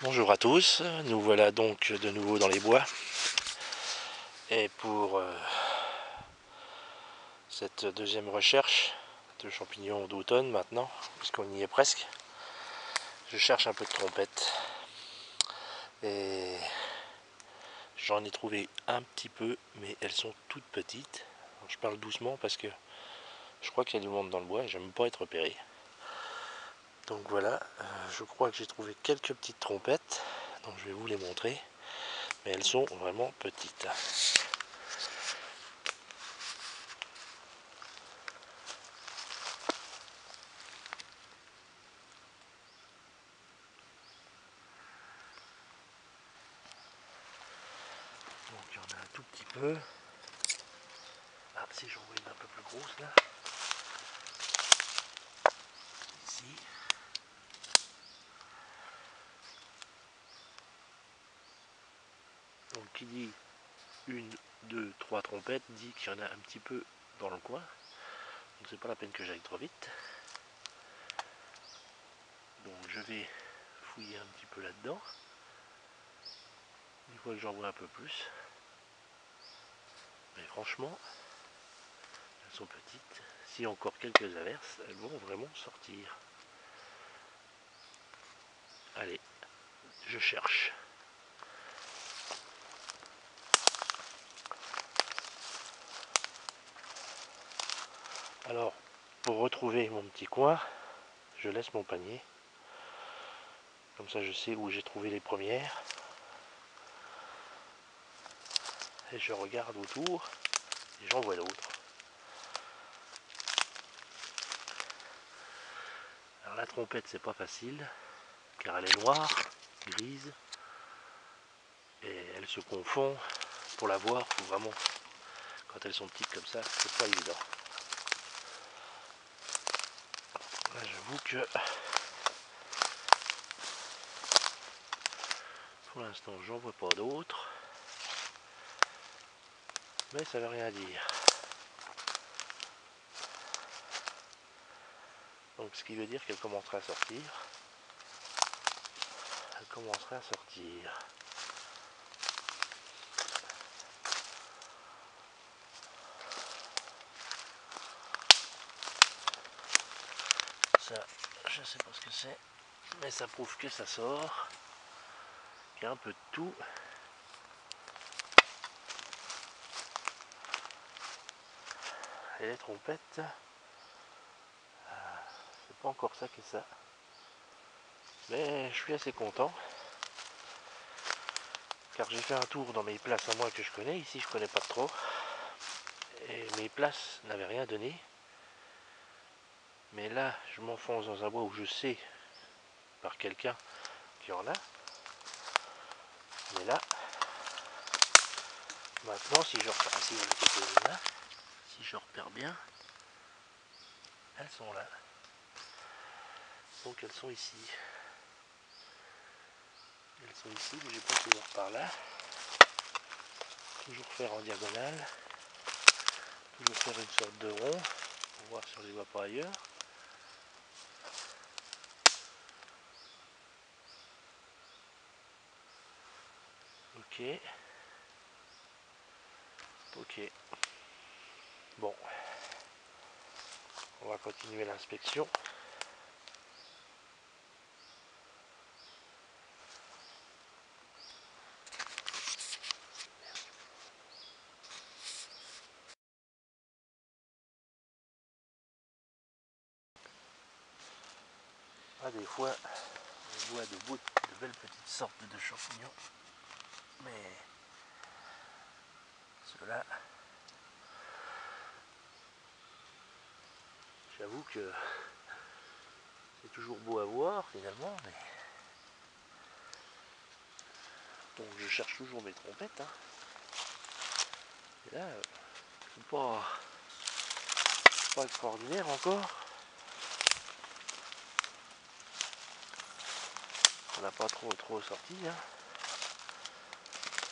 Bonjour à tous, nous voilà donc de nouveau dans les bois et pour cette deuxième recherche de champignons d'automne maintenant, puisqu'on y est presque, je cherche un peu de trompettes et j'en ai trouvé un petit peu, mais elles sont toutes petites. Alors, je parle doucement parce que je crois qu'il y a du monde dans le bois et j'aime pas être repéré. Donc voilà, je crois que j'ai trouvé quelques petites trompettes, donc je vais vous les montrer, mais elles sont vraiment petites. Donc il y en a un tout petit peu. Ah, si j'en vois une un peu plus grosse là. Ici. Donc qui dit une, deux, trois trompettes dit qu'il y en a un petit peu dans le coin. Donc c'est pas la peine que j'aille trop vite. Donc je vais fouiller un petit peu là-dedans. Une fois que j'en vois un peu plus. Mais franchement, elles sont petites. Si encore quelques averses, elles vont vraiment sortir. Allez, je cherche. Alors, pour retrouver mon petit coin, je laisse mon panier. Comme ça je sais où j'ai trouvé les premières. Et je regarde autour et j'en vois d'autres. Alors la trompette c'est pas facile car elle est noire, grise et elle se confond. Pour la voir, faut vraiment, quand elles sont petites comme ça, c'est pas évident. Là j'avoue que pour l'instant j'en vois pas d'autres, mais ça veut rien dire. Donc ce qui veut dire qu'elle commencera à sortir. Elle commencera à sortir. Ça, je sais pas ce que c'est, mais ça prouve que ça sort, qu'il y a un peu de tout. Et les trompettes, c'est pas encore ça que ça. Mais je suis assez content, car j'ai fait un tour dans mes places à moi que je connais. Ici je connais pas trop, et mes places n'avaient rien donné. Mais là je m'enfonce dans un bois où je sais par quelqu'un qu'il y en a. Mais là, maintenant si je repère, si là, si je repère bien, elles sont là. Donc elles sont ici. Elles sont ici, mais je vais pas toujours par là. Toujours faire en diagonale. Toujours faire une sorte de rond pour voir si on les voit pas ailleurs. Ok. Ok. Bon. On va continuer l'inspection. Ah, des fois, on voit de belles petites sortes de champignons. Mais ceux-là, j'avoue que c'est toujours beau à voir finalement. Mais... donc je cherche toujours mes trompettes. Hein. Et là, c'est pas extraordinaire encore. On n'a pas trop sorti. Hein.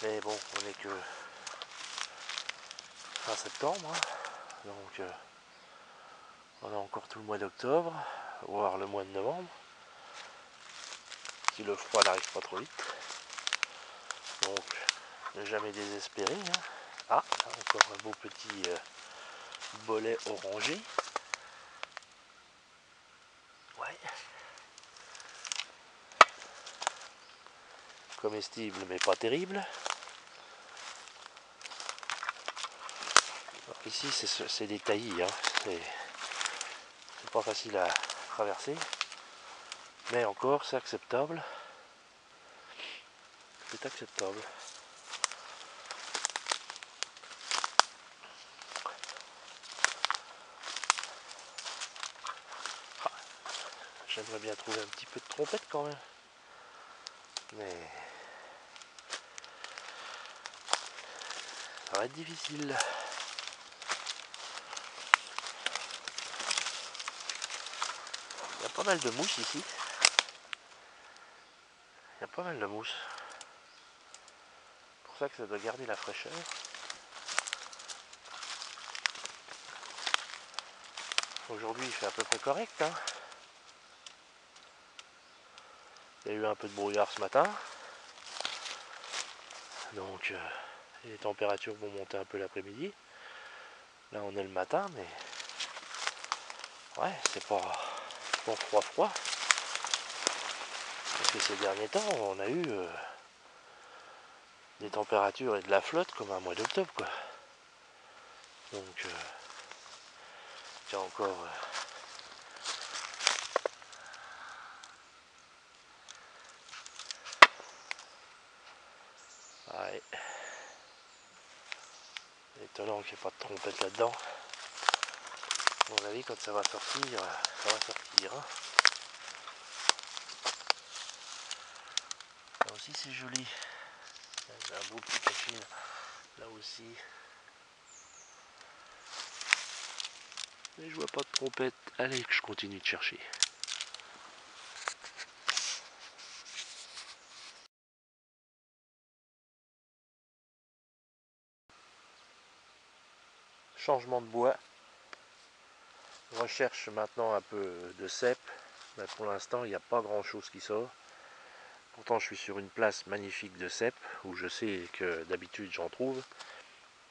Mais bon, on est que fin septembre. Hein. Donc on a encore tout le mois d'octobre, voire le mois de novembre. si le froid n'arrive pas trop vite. Donc ne jamais désespérer. Hein. Ah, encore un beau petit bolet orangé. Ouais. Comestible mais pas terrible. Alors ici c'est des taillis, hein. C'est pas facile à traverser, mais encore c'est acceptable. C'est acceptable. Ah, j'aimerais bien trouver un petit peu de trompette quand même, mais ça va être difficile. Il y a pas mal de mousse ici. Il y a pas mal de mousse. C'est pour ça que ça doit garder la fraîcheur. Aujourd'hui il fait à peu près correct. Hein. Il y a eu un peu de brouillard ce matin. Donc les températures vont monter un peu l'après-midi. Là on est le matin, mais ouais, c'est pas froid. Parce que ces derniers temps on a eu des températures et de la flotte comme un mois d'octobre quoi. Donc tiens encore ouais. Étonnant qu'il n'y ait pas de trompette là-dedans. À mon avis quand ça va sortir, ça va sortir. Hein. Là aussi c'est joli. C'est un beau petit cachine. Là aussi. Mais je vois pas de trompette. Allez que je continue de chercher. Changement de bois. Recherche maintenant un peu de cèpe. Mais pour l'instant il n'y a pas grand chose qui sort. Pourtant je suis sur une place magnifique de cèpe où je sais que d'habitude j'en trouve.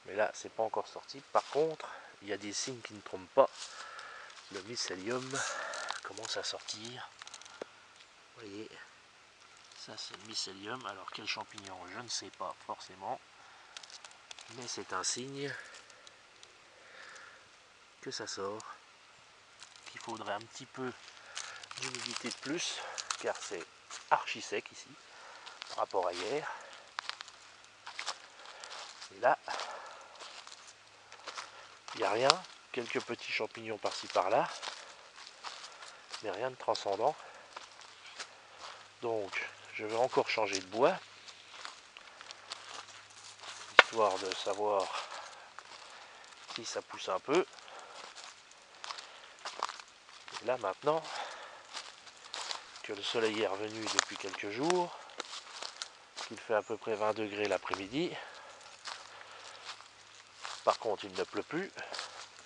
Mais là c'est pas encore sorti. Par contre il y a des signes qui ne trompent pas. Le mycélium commence à sortir. Vous voyez, ça c'est le mycélium. Alors quel champignon, je ne sais pas forcément. Mais c'est un signe que ça sort. Qu'il faudrait un petit peu d'humidité de plus. Car c'est archi sec ici. Par rapport à hier. Et là, il n'y a rien. Quelques petits champignons par-ci par-là. Mais rien de transcendant. Donc je vais encore changer de bois. Histoire de savoir si ça pousse un peu. Et là maintenant que le soleil est revenu depuis quelques jours, qu'il fait à peu près 20 degrés l'après-midi. Par contre il ne pleut plus.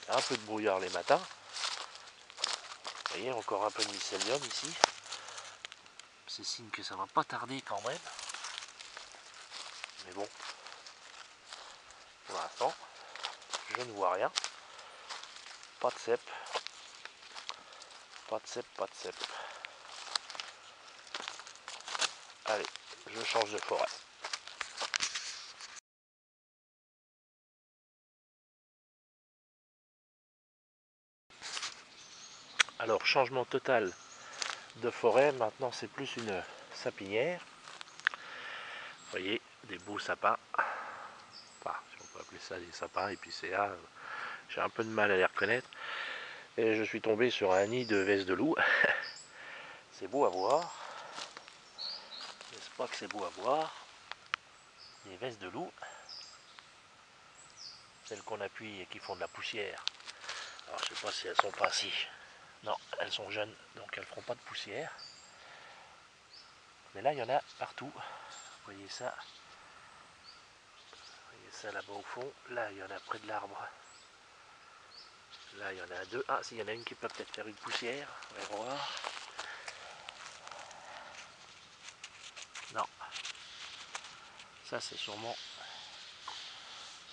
Un peu de brouillard les matins. Vous voyez encore un peu de mycélium ici. C'est signe que ça va pas tarder quand même. Mais bon, pour l'instant, je ne vois rien. Pas de cèpe. Pas de cèpe, pas de cèpe. Allez, je change de forêt. Alors, changement total de forêt. Maintenant, c'est plus une sapinière. Vous voyez, des beaux sapins. Enfin, si on peut appeler ça des sapins, épicéas. J'ai un peu de mal à les reconnaître. Et je suis tombé sur un nid de vesses de loup. C'est beau à voir. N'est-ce pas que c'est beau à voir? Des vesses de loup. Celles qu'on appuie et qui font de la poussière. Alors je sais pas si elles sont pas si. Non, elles sont jeunes, donc elles feront pas de poussière. Mais là il y en a partout. Vous voyez ça? Vous voyez ça là-bas au fond. Là il y en a près de l'arbre. Là il y en a deux. Ah si, il y en a une qui peut peut-être faire une poussière. On va voir. Ça c'est sûrement,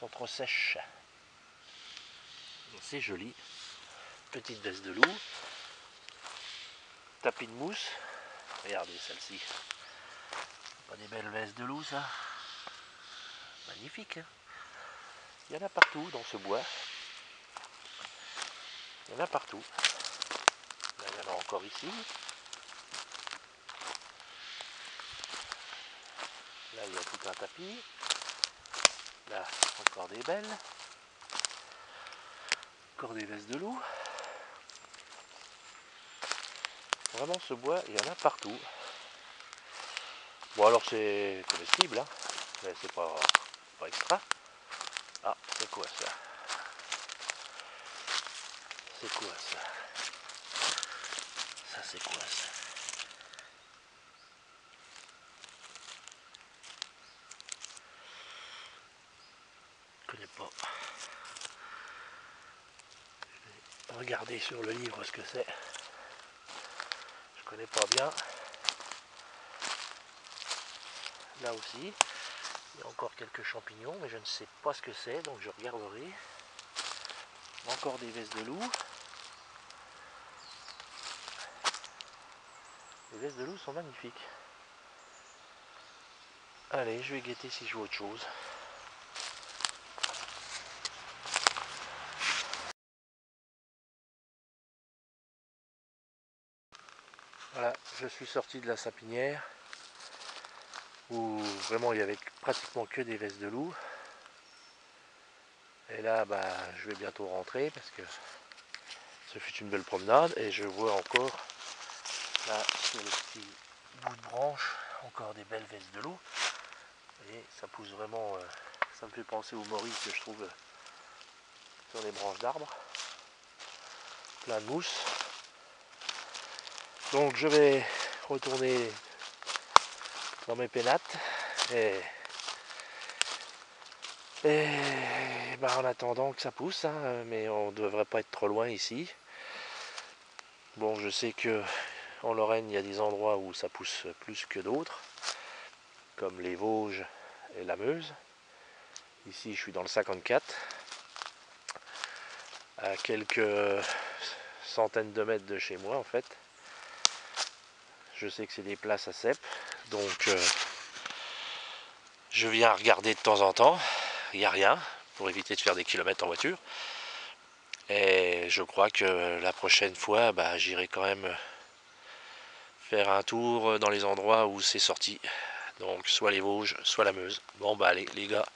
sont trop sèches. C'est joli. Petite veste de loup. Tapis de mousse. Regardez celle-ci. Pas des belles vestes de loup ça? Magnifique. Hein, il y en a partout dans ce bois. Il y en a partout. Là, il y en a encore ici. Là, il y a tout un tapis. Là, encore des belles. Encore des vestes de loup. Vraiment, ce bois, il y en a partout. Bon, alors c'est comestible, hein, mais c'est pas extra. Ah, c'est quoi ça? C'est quoi ça? Ça, c'est quoi ça? Je connais pas. Je vais regarder sur le livre ce que c'est. Je connais pas bien. Là aussi, il y a encore quelques champignons, mais je ne sais pas ce que c'est, donc je regarderai. Encore des vestes de loup. Les vestes de loup sont magnifiques. Allez, je vais guetter si je vois autre chose. Voilà, je suis sorti de la sapinière où vraiment il y avait pratiquement que des vestes de loup. Et là, bah, je vais bientôt rentrer parce que ce fut une belle promenade et je vois encore là sur le petit bout de branche encore des belles vestes de loup. Et ça pousse vraiment, ça me fait penser aux morilles que je trouve sur les branches d'arbres. Plein de mousse. Donc je vais retourner dans mes pénates et bah, en attendant que ça pousse, hein, mais on ne devrait pas être trop loin ici. Bon, je sais que en Lorraine il y a des endroits où ça pousse plus que d'autres, comme les Vosges et la Meuse. Ici je suis dans le 54, à quelques centaines de mètres de chez moi en fait. Je sais que c'est des places à cèpes, donc je viens regarder de temps en temps. Il n'y a rien, pour éviter de faire des kilomètres en voiture. Et je crois que la prochaine fois, bah, j'irai quand même faire un tour dans les endroits où c'est sorti. Donc soit les Vosges, soit la Meuse. Bon bah allez les gars,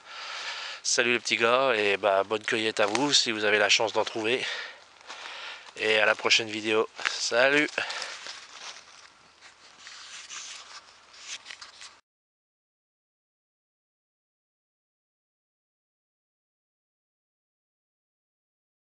salut les petits gars, et bah bonne cueillette à vous si vous avez la chance d'en trouver. Et à la prochaine vidéo. Salut!